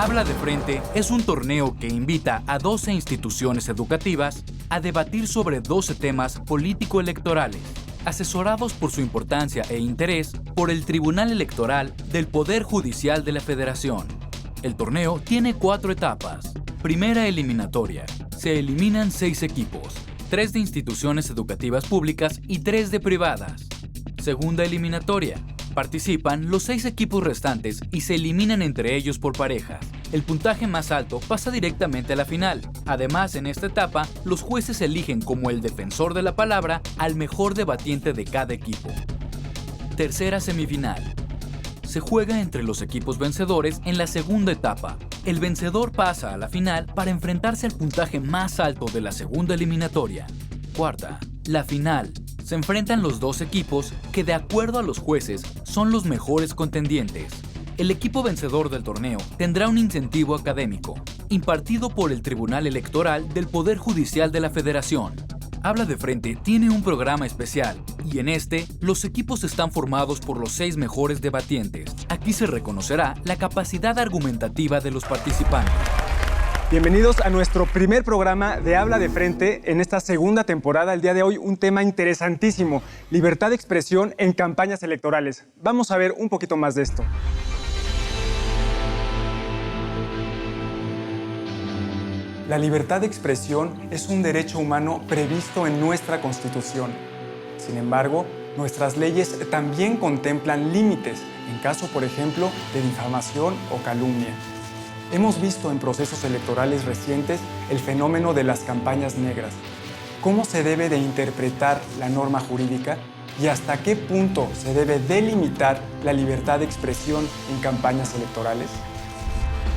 Habla de Frente es un torneo que invita a 12 instituciones educativas a debatir sobre 12 temas político-electorales, asesorados por su importancia e interés por el Tribunal Electoral del Poder Judicial de la Federación. El torneo tiene 4 etapas. Primera eliminatoria. Se eliminan 6 equipos, 3 de instituciones educativas públicas y 3 de privadas. Segunda eliminatoria. Participan los 6 equipos restantes y se eliminan entre ellos por parejas. El puntaje más alto pasa directamente a la final. Además, en esta etapa, los jueces eligen como el defensor de la palabra al mejor debatiente de cada equipo. Tercera semifinal. Se juega entre los equipos vencedores en la segunda etapa. El vencedor pasa a la final para enfrentarse al puntaje más alto de la segunda eliminatoria. Cuarta, la final. Se enfrentan los 2 equipos que, de acuerdo a los jueces, son los mejores contendientes. El equipo vencedor del torneo tendrá un incentivo académico, impartido por el Tribunal Electoral del Poder Judicial de la Federación. Habla de Frente tiene un programa especial, y en este, los equipos están formados por los 6 mejores debatientes. Aquí se reconocerá la capacidad argumentativa de los participantes. Bienvenidos a nuestro primer programa de Habla de Frente en esta segunda temporada. El día de hoy un tema interesantísimo, libertad de expresión en campañas electorales. Vamos a ver un poquito más de esto. La libertad de expresión es un derecho humano previsto en nuestra Constitución. Sin embargo, nuestras leyes también contemplan límites en caso, por ejemplo, de difamación o calumnia. Hemos visto en procesos electorales recientes el fenómeno de las campañas negras. ¿Cómo se debe de interpretar la norma jurídica y hasta qué punto se debe delimitar la libertad de expresión en campañas electorales?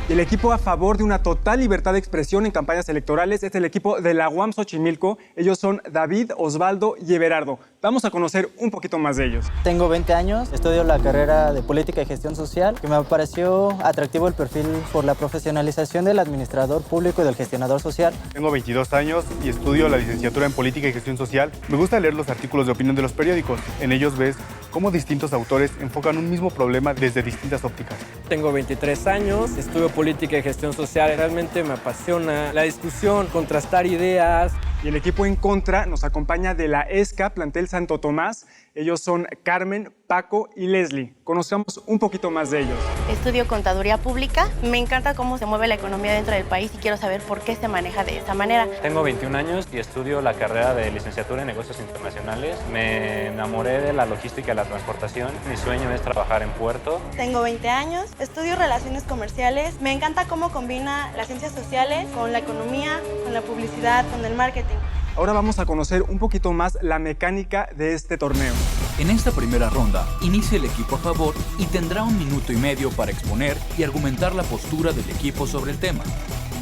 El equipo a favor de una total libertad de expresión en campañas electorales es el equipo de la UAM Xochimilco. Ellos son David, Osvaldo y Everardo. Vamos a conocer un poquito más de ellos. Tengo 20 años, estudio la carrera de Política y Gestión Social, que me pareció atractivo el perfil por la profesionalización del administrador público y del gestionador social. Tengo 22 años y estudio la licenciatura en Política y Gestión Social. Me gusta leer los artículos de opinión de los periódicos. En ellos ves cómo distintos autores enfocan un mismo problema desde distintas ópticas. Tengo 23 años, estudio Política y Gestión Social. Realmente me apasiona la discusión, contrastar ideas. Y el equipo en contra nos acompaña de la ESCA, plantel Santo Tomás. Ellos son Carmen, Paco y Leslie. Conozcamos un poquito más de ellos. Estudio Contaduría Pública. Me encanta cómo se mueve la economía dentro del país y quiero saber por qué se maneja de esta manera. Tengo 21 años y estudio la carrera de Licenciatura en Negocios Internacionales. Me enamoré de la logística y la transportación. Mi sueño es trabajar en puerto. Tengo 20 años, estudio Relaciones Comerciales. Me encanta cómo combina las ciencias sociales con la economía, con la publicidad, con el marketing. Ahora vamos a conocer un poquito más la mecánica de este torneo. En esta primera ronda, inicia el equipo a favor y tendrá 1 minuto y medio para exponer y argumentar la postura del equipo sobre el tema.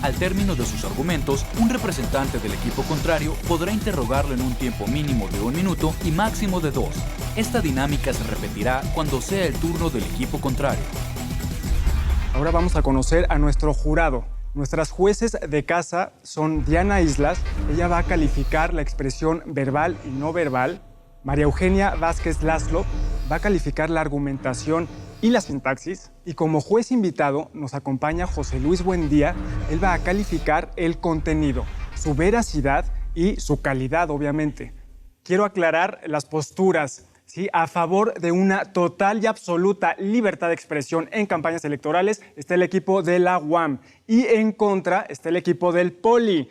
Al término de sus argumentos, un representante del equipo contrario podrá interrogarlo en un tiempo mínimo de 1 minuto y máximo de 2. Esta dinámica se repetirá cuando sea el turno del equipo contrario. Ahora vamos a conocer a nuestro jurado. Nuestras jueces de casa son Diana Islas. Ella va a calificar la expresión verbal y no verbal. María Eugenia Vázquez Laszlo va a calificar la argumentación y la sintaxis. Y como juez invitado nos acompaña José Luis Buendía. Él va a calificar el contenido, su veracidad y su calidad, obviamente. Quiero aclarar las posturas. ¿Sí? A favor de una total y absoluta libertad de expresión en campañas electorales está el equipo de la UAM y en contra está el equipo del Poli.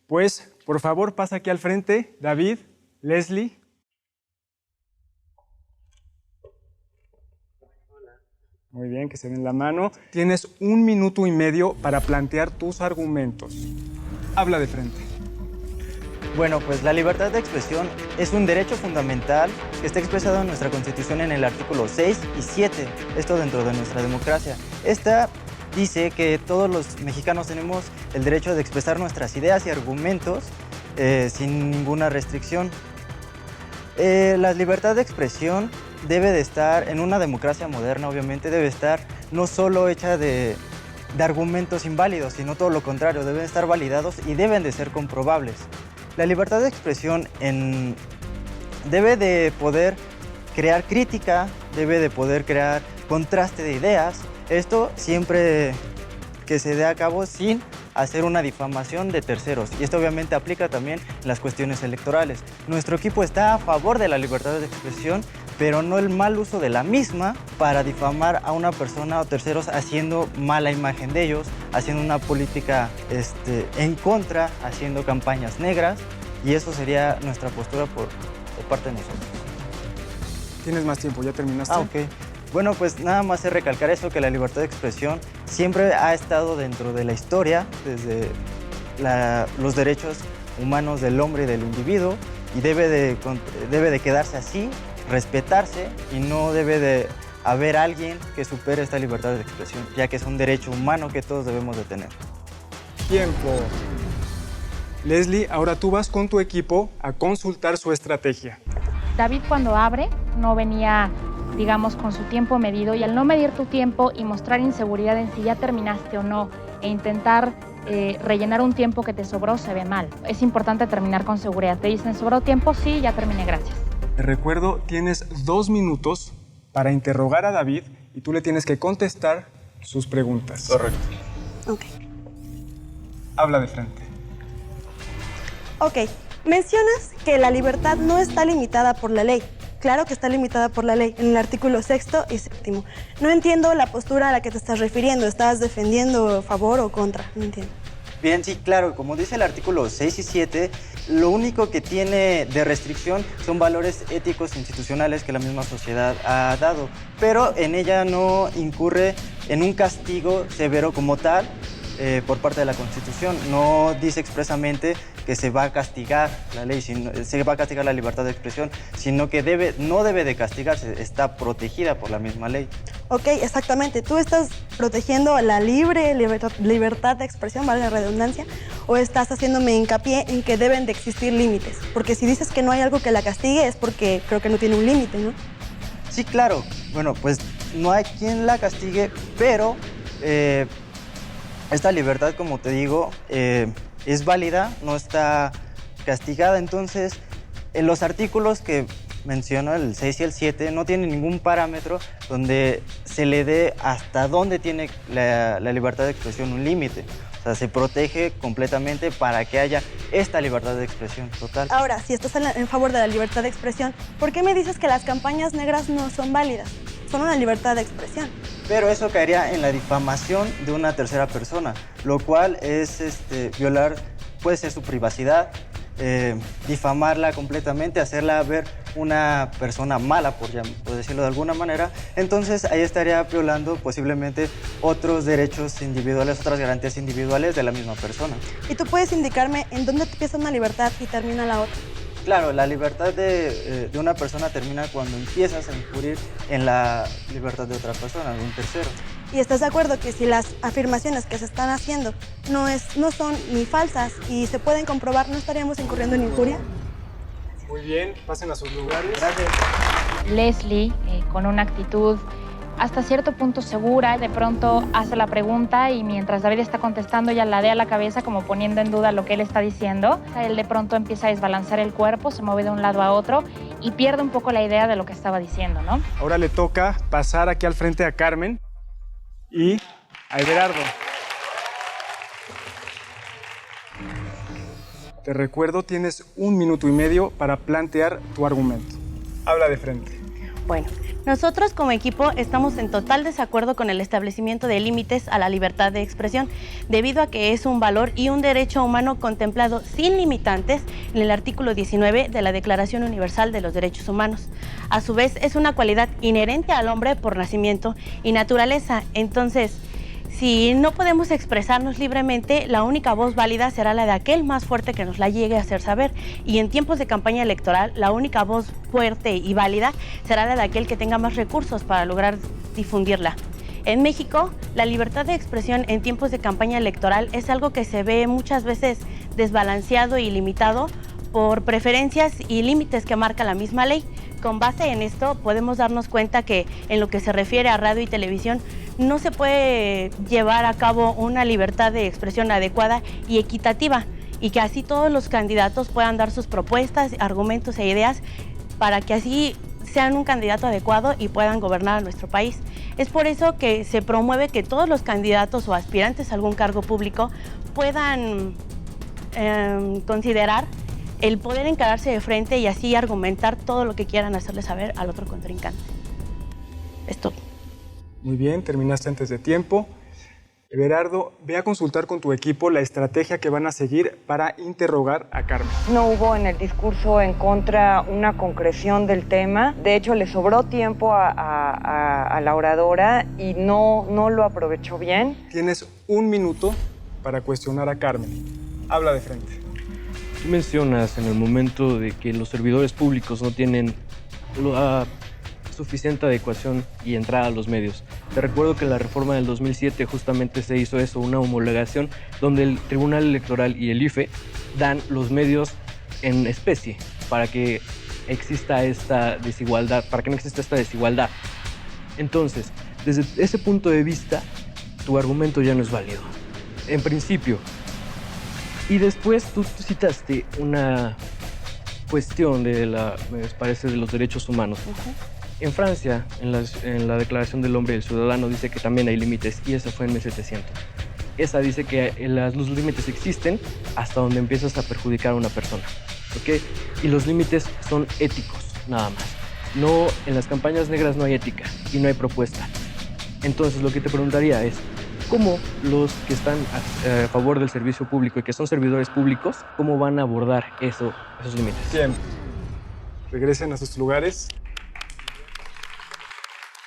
Pues, por favor, pasa aquí al frente, David, Leslie. Muy bien, que se den la mano. Tienes 1 minuto y medio para plantear tus argumentos. Habla de frente. Bueno, pues la libertad de expresión es un derecho fundamental que está expresado en nuestra Constitución en el artículo 6 y 7, esto dentro de nuestra democracia. Esta dice que todos los mexicanos tenemos el derecho de expresar nuestras ideas y argumentos sin ninguna restricción. La libertad de expresión debe de estar, en una democracia moderna obviamente, debe estar no solo hecha de argumentos inválidos, sino todo lo contrario, deben estar validados y deben de ser comprobables. La libertad de expresión debe de poder crear crítica, debe de poder crear contraste de ideas. Esto siempre que se dé a cabo sin hacer una difamación de terceros. Y esto obviamente aplica también en las cuestiones electorales. Nuestro equipo está a favor de la libertad de expresión, pero no el mal uso de la misma para difamar a una persona o terceros haciendo mala imagen de ellos, haciendo una política en contra, haciendo campañas negras, y eso sería nuestra postura por parte de nosotros. Tienes más tiempo, ¿ya terminaste? Ok. Bueno, pues nada más es recalcar eso, que la libertad de expresión siempre ha estado dentro de la historia, desde los derechos humanos del hombre y del individuo, y debe de quedarse así, respetarse, y no debe de haber alguien que supere esta libertad de expresión, ya que es un derecho humano que todos debemos de tener. Tiempo. Leslie, ahora tú vas con tu equipo a consultar su estrategia. David, cuando abre, no venía, digamos, con su tiempo medido, y al no medir tu tiempo y mostrar inseguridad en si ya terminaste o no, e intentar rellenar un tiempo que te sobró, se ve mal. Es importante terminar con seguridad. Te dicen, ¿sobró tiempo? Sí, ya terminé, gracias. Te recuerdo, tienes 2 minutos para interrogar a David y tú le tienes que contestar sus preguntas. Correcto. Ok. Habla de frente. Ok. Mencionas que la libertad no está limitada por la ley. Claro que está limitada por la ley, en el artículo 6º y 7º. No entiendo la postura a la que te estás refiriendo. ¿Estás defendiendo a favor o contra? No entiendo. Bien, sí, claro, como dice el artículo 6 y 7, lo único que tiene de restricción son valores éticos institucionales que la misma sociedad ha dado, pero en ella no incurre en un castigo severo como tal por parte de la Constitución. No dice expresamente que se va a castigar la ley, se va a castigar la libertad de expresión, sino que no debe de castigarse, está protegida por la misma ley. Ok, exactamente. ¿Tú estás protegiendo la libertad de expresión, vale la redundancia, o estás haciéndome hincapié en que deben de existir límites? Porque si dices que no hay algo que la castigue es porque creo que no tiene un límite, ¿no? Sí, claro. Bueno, pues no hay quien la castigue, pero esta libertad, como te digo, es válida, no está castigada. Entonces, en los artículos que menciono, el 6 y el 7, no tienen ningún parámetro donde se le dé hasta dónde tiene la libertad de expresión un límite. O sea, se protege completamente para que haya esta libertad de expresión total. Ahora, si estás en favor de la libertad de expresión, ¿por qué me dices que las campañas negras no son válidas? Son una libertad de expresión. Pero eso caería en la difamación de una tercera persona, lo cual es violar, puede ser su privacidad, difamarla completamente, hacerla ver una persona mala, por decirlo de alguna manera. Entonces ahí estaría violando posiblemente otros derechos individuales, otras garantías individuales de la misma persona. ¿Y tú puedes indicarme en dónde empieza una libertad y termina la otra? Claro, la libertad de una persona termina cuando empiezas a incurrir en la libertad de otra persona, de un tercero. ¿Y estás de acuerdo que si las afirmaciones que se están haciendo no son ni falsas y se pueden comprobar, no estaríamos incurriendo en injuria? Muy bien, pasen a sus lugares. Gracias. Leslie, con una actitud hasta cierto punto segura, de pronto hace la pregunta y mientras David está contestando ella ladea la cabeza como poniendo en duda lo que él está diciendo. Él de pronto empieza a desbalancear el cuerpo, se mueve de un lado a otro y pierde un poco la idea de lo que estaba diciendo, ¿no? Ahora le toca pasar aquí al frente a Carmen y a Everardo. Te recuerdo, tienes 1 minuto y medio para plantear tu argumento. Habla de frente. Bueno, nosotros como equipo estamos en total desacuerdo con el establecimiento de límites a la libertad de expresión, debido a que es un valor y un derecho humano contemplado sin limitantes en el artículo 19 de la Declaración Universal de los Derechos Humanos. A su vez, es una cualidad inherente al hombre por nacimiento y naturaleza. Entonces, si no podemos expresarnos libremente, la única voz válida será la de aquel más fuerte que nos la llegue a hacer saber. Y en tiempos de campaña electoral, la única voz fuerte y válida será la de aquel que tenga más recursos para lograr difundirla. En México, la libertad de expresión en tiempos de campaña electoral es algo que se ve muchas veces desbalanceado y limitado por preferencias y límites que marca la misma ley. Con base en esto, podemos darnos cuenta que en lo que se refiere a radio y televisión, no se puede llevar a cabo una libertad de expresión adecuada y equitativa, y que así todos los candidatos puedan dar sus propuestas, argumentos e ideas para que así sean un candidato adecuado y puedan gobernar a nuestro país. Es por eso que se promueve que todos los candidatos o aspirantes a algún cargo público puedan considerar el poder encararse de frente y así argumentar todo lo que quieran hacerle saber al otro contrincante. Es todo. Muy bien, terminaste antes de tiempo. Everardo, ve a consultar con tu equipo la estrategia que van a seguir para interrogar a Carmen. No hubo en el discurso en contra una concreción del tema. De hecho, le sobró tiempo a la oradora y no lo aprovechó bien. Tienes 1 minuto para cuestionar a Carmen. Habla de frente. Tú mencionas en el momento de que los servidores públicos no tienen la suficiente adecuación y entrada a los medios. Te recuerdo que la reforma del 2007 justamente se hizo eso, una homologación donde el Tribunal Electoral y el IFE dan los medios en especie para que exista esta desigualdad, para que no exista esta desigualdad. Entonces, desde ese punto de vista, tu argumento ya no es válido. En principio. Y después tú citaste una cuestión me parece, de los derechos humanos. En Francia, en la Declaración del Hombre y del Ciudadano, dice que también hay límites, y esa fue en 1700. Esa dice que los límites existen hasta donde empiezas a perjudicar a una persona, ¿ok? Y los límites son éticos, nada más. No, en las campañas negras no hay ética y no hay propuesta. Entonces, lo que te preguntaría es, ¿cómo los que están a favor del servicio público y que son servidores públicos, cómo van a abordar esos límites? Bien. Regresen a sus lugares.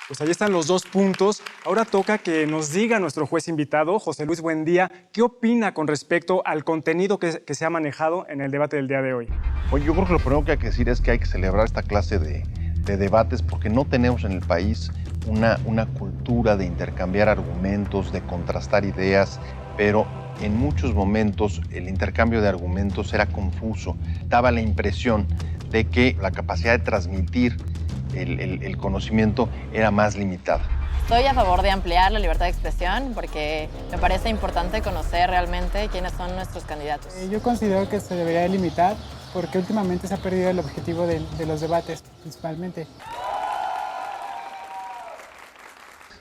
Pues ahí están los 2 puntos. Ahora toca que nos diga nuestro juez invitado, José Luis Buendía, qué opina con respecto al contenido que se ha manejado en el debate del día de hoy. Oye, yo creo que lo primero que hay que decir es que hay que celebrar esta clase de debates porque no tenemos en el país una cultura de intercambiar argumentos, de contrastar ideas, pero en muchos momentos el intercambio de argumentos era confuso. Daba la impresión de que la capacidad de transmitir el conocimiento era más limitada. Estoy a favor de ampliar la libertad de expresión porque me parece importante conocer realmente quiénes son nuestros candidatos. Yo considero que se debería limitar porque últimamente se ha perdido el objetivo de los debates, principalmente.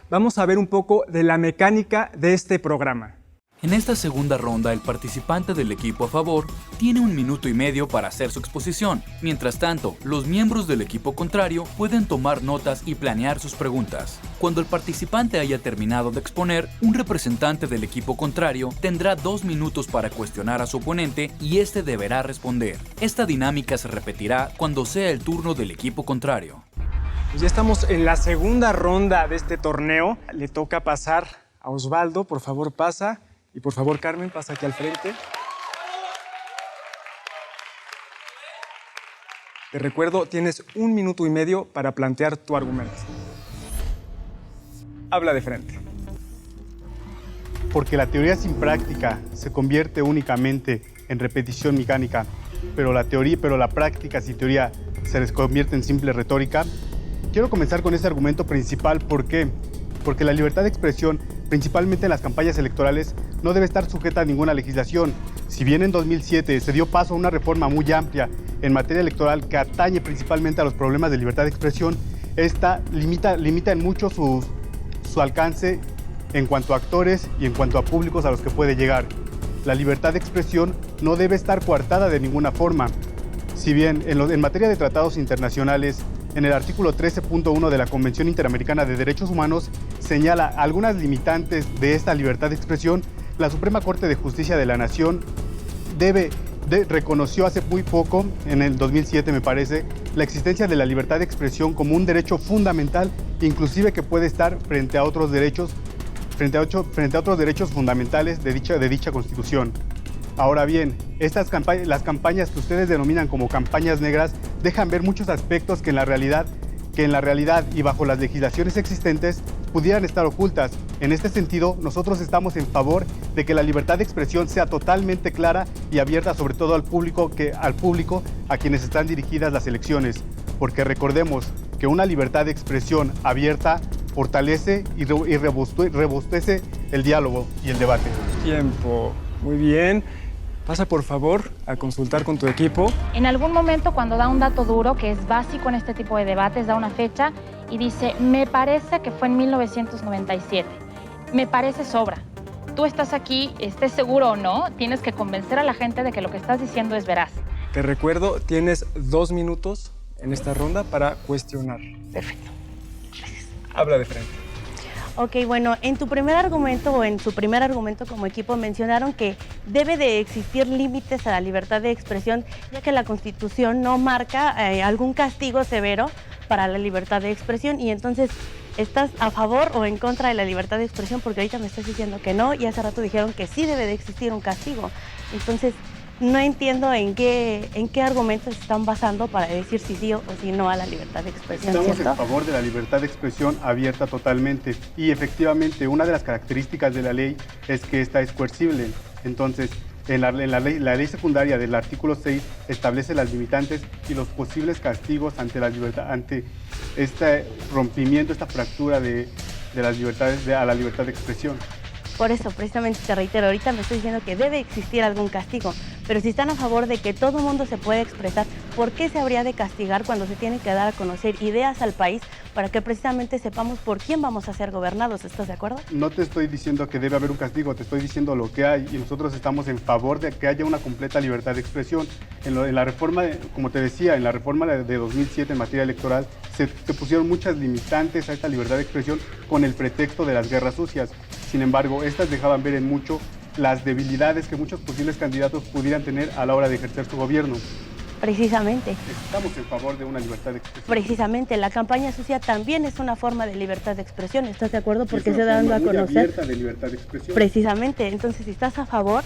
Vamos a ver un poco de la mecánica de este programa. En esta segunda ronda, el participante del equipo a favor tiene 1 minuto y medio para hacer su exposición. Mientras tanto, los miembros del equipo contrario pueden tomar notas y planear sus preguntas. Cuando el participante haya terminado de exponer, un representante del equipo contrario tendrá 2 minutos para cuestionar a su oponente y este deberá responder. Esta dinámica se repetirá cuando sea el turno del equipo contrario. Ya estamos en la segunda ronda de este torneo. Le toca pasar a Osvaldo. Por favor, pasa. Y por favor, Carmen, pasa aquí al frente. Te recuerdo, tienes 1 minuto y medio para plantear tu argumento. Habla de frente. Porque la teoría sin práctica se convierte únicamente en repetición mecánica, pero la práctica sin teoría se les convierte en simple retórica. Quiero comenzar con ese argumento principal. ¿Por qué? Porque la libertad de expresión, principalmente en las campañas electorales, no debe estar sujeta a ninguna legislación. Si bien en 2007 se dio paso a una reforma muy amplia en materia electoral que atañe principalmente a los problemas de libertad de expresión, esta limita en mucho su alcance en cuanto a actores y en cuanto a públicos a los que puede llegar. La libertad de expresión no debe estar coartada de ninguna forma. Si bien en materia de tratados internacionales, en el artículo 13.1 de la Convención Interamericana de Derechos Humanos señala algunas limitantes de esta libertad de expresión, la Suprema Corte de Justicia de la Nación reconoció hace muy poco, en el 2007 me parece, la existencia de la libertad de expresión como un derecho fundamental, inclusive que puede estar frente a otros derechos fundamentales de dicha Constitución. Ahora bien, las campañas que ustedes denominan como campañas negras dejan ver muchos aspectos que en la realidad y bajo las legislaciones existentes pudieran estar ocultas. En este sentido, nosotros estamos en favor de que la libertad de expresión sea totalmente clara y abierta, sobre todo al público a quienes están dirigidas las elecciones, porque recordemos que una libertad de expresión abierta fortalece y robustece el diálogo y el debate. Tiempo. Muy bien. Pasa por favor a consultar con tu equipo. En algún momento, cuando da un dato duro, que es básico en este tipo de debates, da una fecha y dice, me parece que fue en 1997. Me parece sobra. Tú estás aquí, estés seguro o no, tienes que convencer a la gente de que lo que estás diciendo es veraz. Te recuerdo, tienes 2 minutos en esta ronda para cuestionar. Perfecto. Habla de frente. Ok, bueno, en tu primer argumento o en su primer argumento como equipo mencionaron que debe de existir límites a la libertad de expresión, ya que la Constitución no marca algún castigo severo para la libertad de expresión, y entonces, ¿estás a favor o en contra de la libertad de expresión? Porque ahorita me estás diciendo que no, y hace rato dijeron que sí debe de existir un castigo. Entonces, no entiendo en qué argumentos se están basando para decir si sí o si no a la libertad de expresión. Estamos ¿cierto? en favor de la libertad de expresión abierta totalmente, y efectivamente una de las características de la ley es que esta es coercible. Entonces, la ley secundaria del artículo 6 establece las limitantes y los posibles castigos ante la libertad, ante este rompimiento, esta fractura de las libertades a la libertad de expresión. Por eso, precisamente te reitero, ahorita me estoy diciendo que debe existir algún castigo, pero si están a favor de que todo el mundo se puede expresar, ¿por qué se habría de castigar cuando se tienen que dar a conocer ideas al país para que precisamente sepamos por quién vamos a ser gobernados? ¿Estás de acuerdo? No te estoy diciendo que debe haber un castigo, te estoy diciendo lo que hay, y nosotros estamos en favor de que haya una completa libertad de expresión. En la reforma, como te decía, en la reforma de 2007 en materia electoral, se pusieron muchas limitantes a esta libertad de expresión con el pretexto de las guerras sucias. Sin embargo, estas dejaban ver en mucho las debilidades que muchos posibles candidatos pudieran tener a la hora de ejercer su gobierno. Precisamente. Estamos en favor de una libertad de expresión. Precisamente, la campaña sucia también es una forma de libertad de expresión. ¿Estás de acuerdo? Porque es se una dando a forma muy conocer. abierta de libertad de expresión. Precisamente, entonces si estás a favor,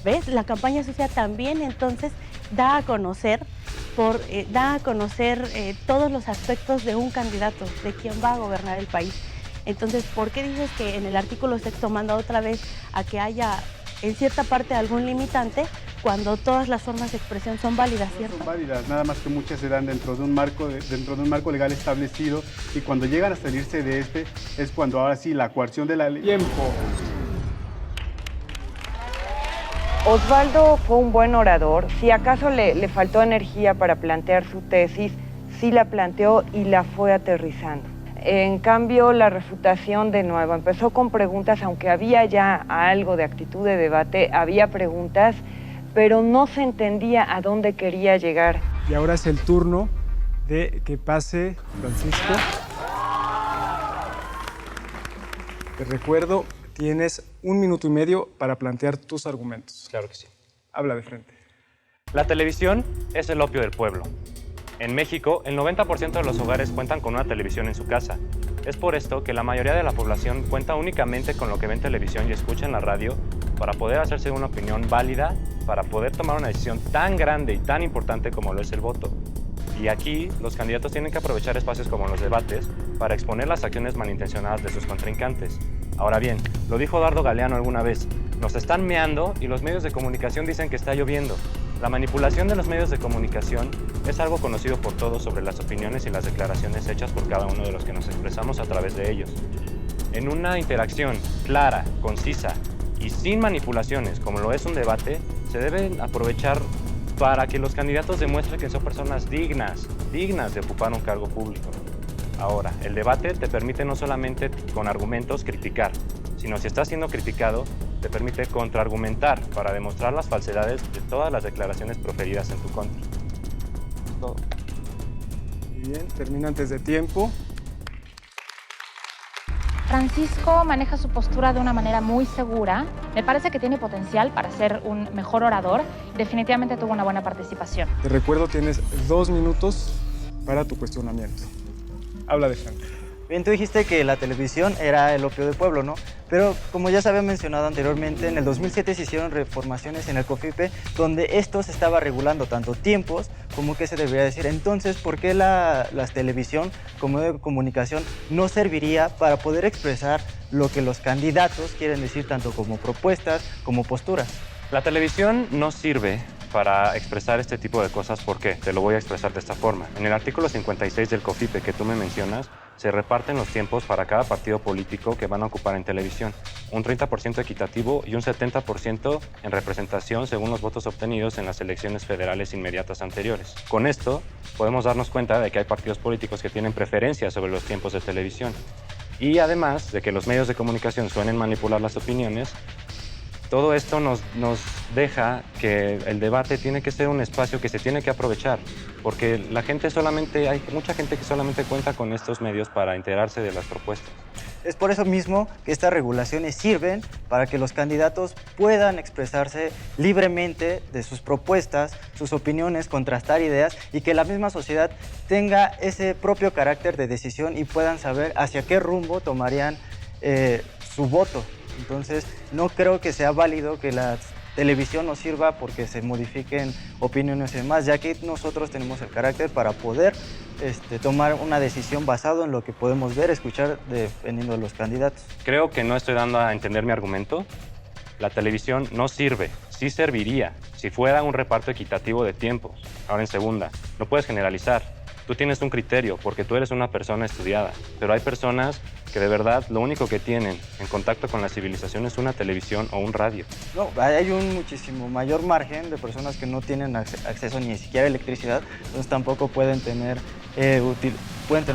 ¿ves? La campaña sucia también entonces da a conocer todos los aspectos de un candidato, de quien va a gobernar el país. Entonces, ¿por qué dices que en el artículo 6 manda otra vez a que haya en cierta parte algún limitante cuando todas las formas de expresión son válidas, ¿cierto? Son válidas, nada más que muchas se dan dentro de un marco legal establecido, y cuando llegan a salirse de este es cuando ahora sí la coerción de la ley. Tiempo. Osvaldo fue un buen orador. Si acaso le faltó energía para plantear su tesis, sí la planteó y la fue aterrizando. En cambio, la refutación de nuevo empezó con preguntas, aunque había ya algo de actitud de debate, había preguntas, pero no se entendía a dónde quería llegar. Y ahora es el turno de que pase Francisco. Te recuerdo, tienes 1 minuto y medio para plantear tus argumentos. Claro que sí. Habla de frente. La televisión es el opio del pueblo. En México, el 90% de los hogares cuentan con una televisión en su casa. Es por esto que la mayoría de la población cuenta únicamente con lo que ve en televisión y escucha en la radio para poder hacerse una opinión válida, para poder tomar una decisión tan grande y tan importante como lo es el voto. Y aquí, los candidatos tienen que aprovechar espacios como los debates para exponer las acciones malintencionadas de sus contrincantes. Ahora bien, lo dijo Dardo Galeano alguna vez, nos están meando y los medios de comunicación dicen que está lloviendo. La manipulación de los medios de comunicación es algo conocido por todos sobre las opiniones y las declaraciones hechas por cada uno de los que nos expresamos a través de ellos. En una interacción clara, concisa y sin manipulaciones, como lo es un debate, se deben aprovechar para que los candidatos demuestren que son personas dignas de ocupar un cargo público. Ahora, el debate te permite no solamente con argumentos criticar, sino si estás siendo criticado, te permite contraargumentar para demostrar las falsedades de todas las declaraciones proferidas en tu contra. Todo. Muy bien, termina antes de tiempo. Francisco maneja su postura de una manera muy segura. Me parece que tiene potencial para ser un mejor orador. Definitivamente tuvo una buena participación. Te recuerdo, tienes 2 minutos para tu cuestionamiento. Habla de frente. Bien, tú dijiste que la televisión era el opio del pueblo, ¿no? Pero como ya se había mencionado anteriormente, en el 2007 se hicieron reformaciones en el COFIPE donde esto se estaba regulando tanto tiempos como qué se debería decir. Entonces, ¿por qué la televisión como medio de comunicación no serviría para poder expresar lo que los candidatos quieren decir, tanto como propuestas como posturas? La televisión no sirve para expresar este tipo de cosas. ¿Por qué? Te lo voy a expresar de esta forma. En el artículo 56 del COFIPE que tú me mencionas, se reparten los tiempos para cada partido político que van a ocupar en televisión, un 30% equitativo y un 70% en representación según los votos obtenidos en las elecciones federales inmediatas anteriores. Con esto, podemos darnos cuenta de que hay partidos políticos que tienen preferencia sobre los tiempos de televisión. Y además de que los medios de comunicación suelen manipular las opiniones, todo esto nos deja que el debate tiene que ser un espacio que se tiene que aprovechar, porque hay mucha gente que solamente cuenta con estos medios para enterarse de las propuestas. Es por eso mismo que estas regulaciones sirven para que los candidatos puedan expresarse libremente de sus propuestas, sus opiniones, contrastar ideas y que la misma sociedad tenga ese propio carácter de decisión y puedan saber hacia qué rumbo tomarían su voto. Entonces, no creo que sea válido que la televisión nos sirva porque se modifiquen opiniones y demás, ya que nosotros tenemos el carácter para poder tomar una decisión basado en lo que podemos ver, escuchar, dependiendo de los candidatos. Creo que no estoy dando a entender mi argumento. La televisión no sirve, sí serviría si fuera un reparto equitativo de tiempos. Ahora en segunda, no puedes generalizar. Tú tienes un criterio porque tú eres una persona estudiada, pero hay personas que de verdad lo único que tienen en contacto con la civilización es una televisión o un radio. No, hay un muchísimo mayor margen de personas que no tienen acceso ni siquiera a electricidad, entonces tampoco pueden tener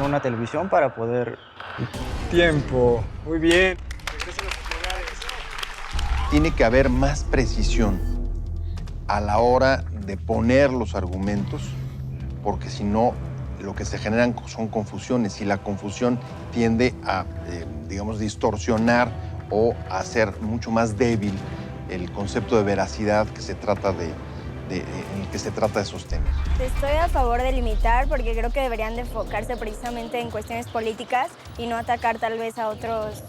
una televisión para poder... Tiempo, muy bien. Tiene que haber más precisión a la hora de poner los argumentos, porque si no, lo que se generan son confusiones y la confusión tiende a, distorsionar o a hacer mucho más débil el concepto de veracidad que se trata en el que se trata de esos temas. Estoy a favor de limitar porque creo que deberían de enfocarse precisamente en cuestiones políticas y no atacar tal vez a otros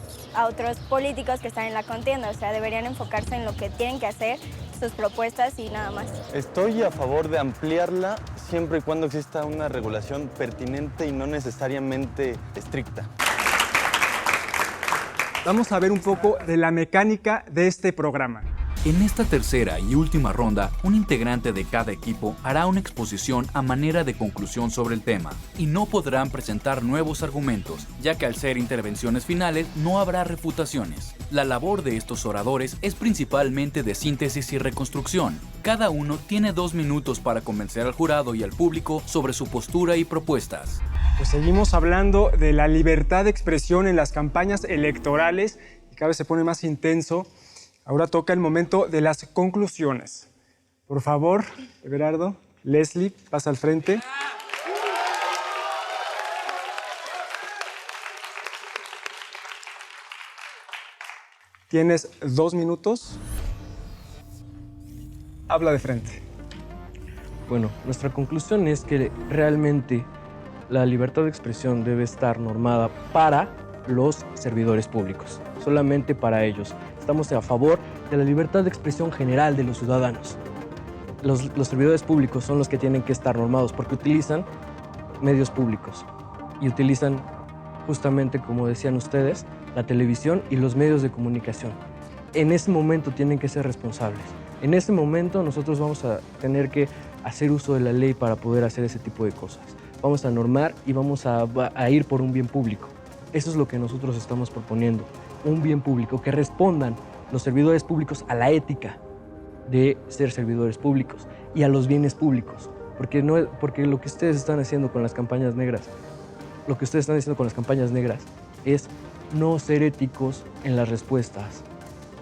políticos que están en la contienda. O sea, deberían enfocarse en lo que tienen que hacer, sus propuestas y nada más. Estoy a favor de ampliarla siempre y cuando exista una regulación pertinente y no necesariamente estricta. Vamos a ver un poco de la mecánica de este programa. En esta tercera y última ronda, un integrante de cada equipo hará una exposición a manera de conclusión sobre el tema, y no podrán presentar nuevos argumentos, ya que al ser intervenciones finales no habrá refutaciones. La labor de estos oradores es principalmente de síntesis y reconstrucción. Cada uno tiene 2 minutos para convencer al jurado y al público sobre su postura y propuestas. Pues seguimos hablando de la libertad de expresión en las campañas electorales y cada vez se pone más intenso. Ahora toca el momento de las conclusiones. Por favor, Everardo, Leslie, pasa al frente. Tienes 2 minutos. Habla de frente. Bueno, nuestra conclusión es que realmente la libertad de expresión debe estar normada para los servidores públicos, solamente para ellos. Estamos a favor de la libertad de expresión general de los ciudadanos. Los servidores públicos son los que tienen que estar normados porque utilizan medios públicos y utilizan justamente, como decían ustedes, la televisión y los medios de comunicación. En ese momento tienen que ser responsables. En ese momento nosotros vamos a tener que hacer uso de la ley para poder hacer ese tipo de cosas. Vamos a normar y vamos a ir por un bien público. Eso es lo que nosotros estamos proponiendo. Un bien público, que respondan los servidores públicos a la ética de ser servidores públicos y a los bienes públicos. Porque lo que ustedes están haciendo con las campañas negras, es no ser éticos en las respuestas.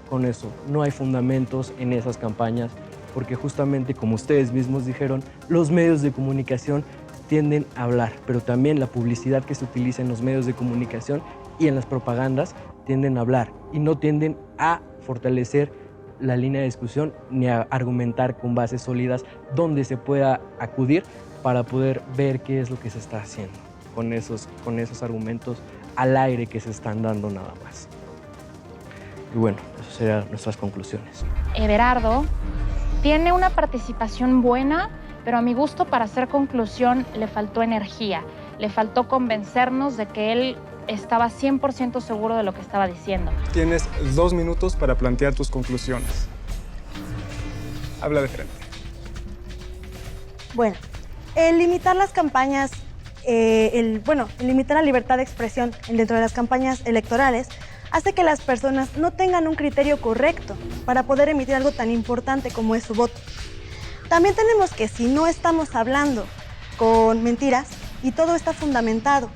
Con eso, no hay fundamentos en esas campañas, porque justamente, como ustedes mismos dijeron, los medios de comunicación tienden a hablar, pero también la publicidad que se utiliza en los medios de comunicación y en las propagandas tienden a hablar y no tienden a fortalecer la línea de discusión ni a argumentar con bases sólidas donde se pueda acudir para poder ver qué es lo que se está haciendo con esos argumentos al aire que se están dando nada más. Y bueno, esas serían nuestras conclusiones. Everardo tiene una participación buena, pero a mi gusto, para hacer conclusión, le faltó energía. Le faltó convencernos de que él estaba 100% seguro de lo que estaba diciendo. Tienes 2 minutos para plantear tus conclusiones. Habla de frente. Bueno, limitar las campañas el limitar la libertad de expresión dentro de las campañas electorales hace que las personas no tengan un criterio correcto para poder emitir algo tan importante como es su voto. También tenemos que si no estamos hablando con mentiras y todo está fundamentado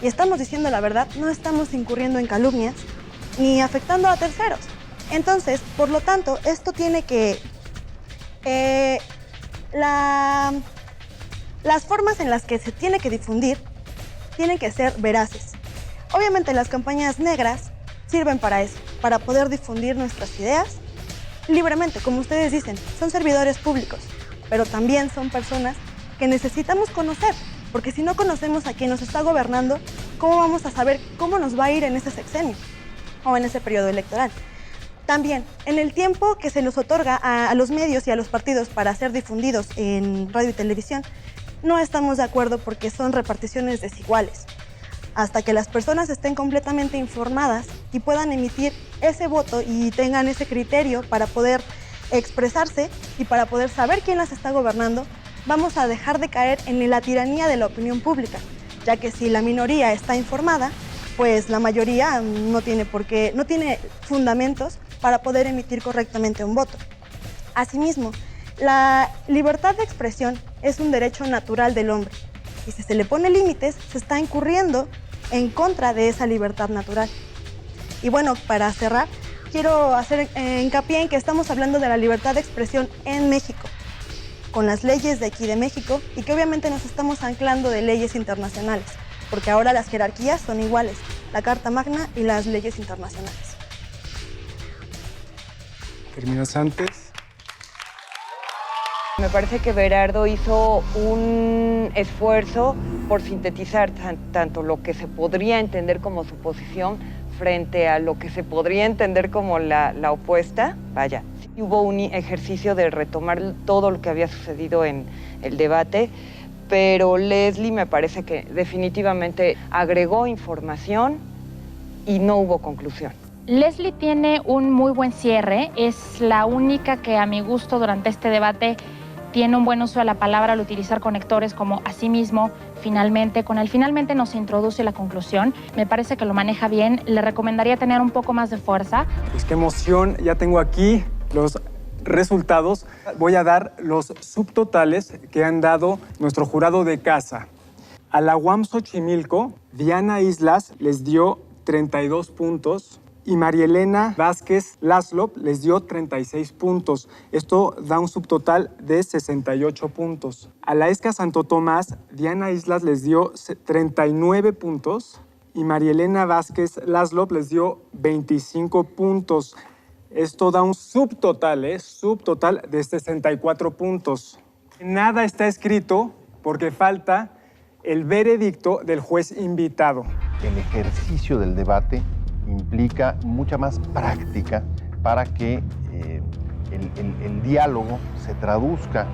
y estamos diciendo la verdad, no estamos incurriendo en calumnias ni afectando a terceros. Entonces, por lo tanto, esto tiene que... las formas en las que se tiene que difundir tienen que ser veraces. Obviamente las campañas negras sirven para eso, para poder difundir nuestras ideas libremente, como ustedes dicen, son servidores públicos, pero también son personas que necesitamos conocer, porque si no conocemos a quien nos está gobernando, ¿cómo vamos a saber cómo nos va a ir en ese sexenio o en ese periodo electoral? También, en el tiempo que se nos otorga a los medios y a los partidos para ser difundidos en radio y televisión, no estamos de acuerdo porque son reparticiones desiguales. Hasta que las personas estén completamente informadas y puedan emitir ese voto y tengan ese criterio para poder expresarse y para poder saber quién las está gobernando, vamos a dejar de caer en la tiranía de la opinión pública, ya que si la minoría está informada, pues la mayoría no tiene fundamentos para poder emitir correctamente un voto. Asimismo, la libertad de expresión es un derecho natural del hombre y si se le pone límites, se está incurriendo en contra de esa libertad natural. Y bueno, para cerrar, quiero hacer hincapié en que estamos hablando de la libertad de expresión en México, con las leyes de aquí de México y que obviamente nos estamos anclando de leyes internacionales, porque ahora las jerarquías son iguales, la Carta Magna y las leyes internacionales. ¿Terminas antes? Me parece que Berardo hizo un esfuerzo por sintetizar tanto lo que se podría entender como su posición frente a lo que se podría entender como la opuesta. Vaya, sí hubo un ejercicio de retomar todo lo que había sucedido en el debate, pero Leslie me parece que definitivamente agregó información y no hubo conclusión. Leslie tiene un muy buen cierre, es la única que a mi gusto durante este debate tiene un buen uso de la palabra al utilizar conectores como asimismo, finalmente. Con el finalmente nos introduce la conclusión. Me parece que lo maneja bien. Le recomendaría tener un poco más de fuerza. Pues qué emoción. Ya tengo aquí los resultados. Voy a dar los subtotales que han dado nuestro jurado de casa. A la UAM Xochimilco, Diana Islas les dio 32 puntos. Y María Elena Vázquez Laszlo les dio 36 puntos. Esto da un subtotal de 68 puntos. A la ESCA Santo Tomás, Diana Islas les dio 39 puntos y María Elena Vázquez Laszlo les dio 25 puntos. Esto da un subtotal de 64 puntos. Nada está escrito porque falta el veredicto del juez invitado. El ejercicio del debate implica mucha más práctica para que el diálogo se traduzca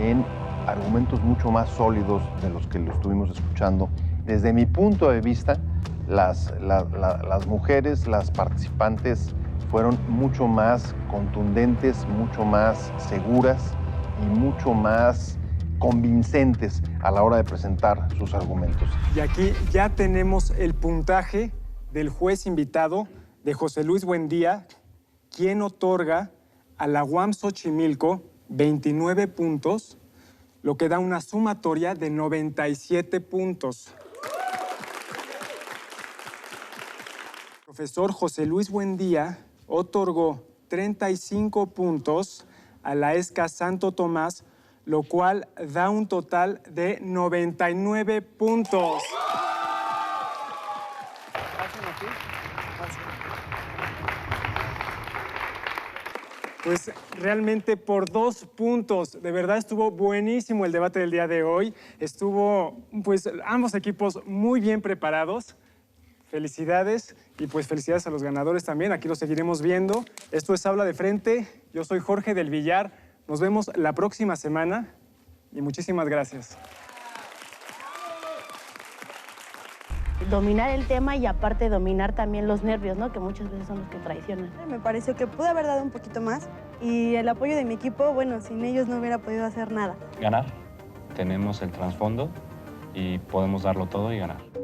en argumentos mucho más sólidos de los que lo estuvimos escuchando. Desde mi punto de vista, las mujeres, las participantes, fueron mucho más contundentes, mucho más seguras y mucho más convincentes a la hora de presentar sus argumentos. Y aquí ya tenemos el puntaje del juez invitado de José Luis Buendía, quien otorga a la UAM Xochimilco 29 puntos, lo que da una sumatoria de 97 puntos. El profesor José Luis Buendía otorgó 35 puntos a la ESCA Santo Tomás, lo cual da un total de 99 puntos. Pues realmente por 2 puntos. De verdad estuvo buenísimo el debate del día de hoy. Estuvo, pues, ambos equipos muy bien preparados. Felicidades y pues felicidades a los ganadores también. Aquí los seguiremos viendo. Esto es Habla de Frente. Yo soy Jorge del Villar. Nos vemos la próxima semana y muchísimas gracias. Dominar el tema y aparte dominar también los nervios, ¿no? Que muchas veces son los que traicionan. Me pareció que pude haber dado un poquito más y el apoyo de mi equipo, bueno, sin ellos no hubiera podido hacer nada. Ganar. Tenemos el trasfondo y podemos darlo todo y ganar.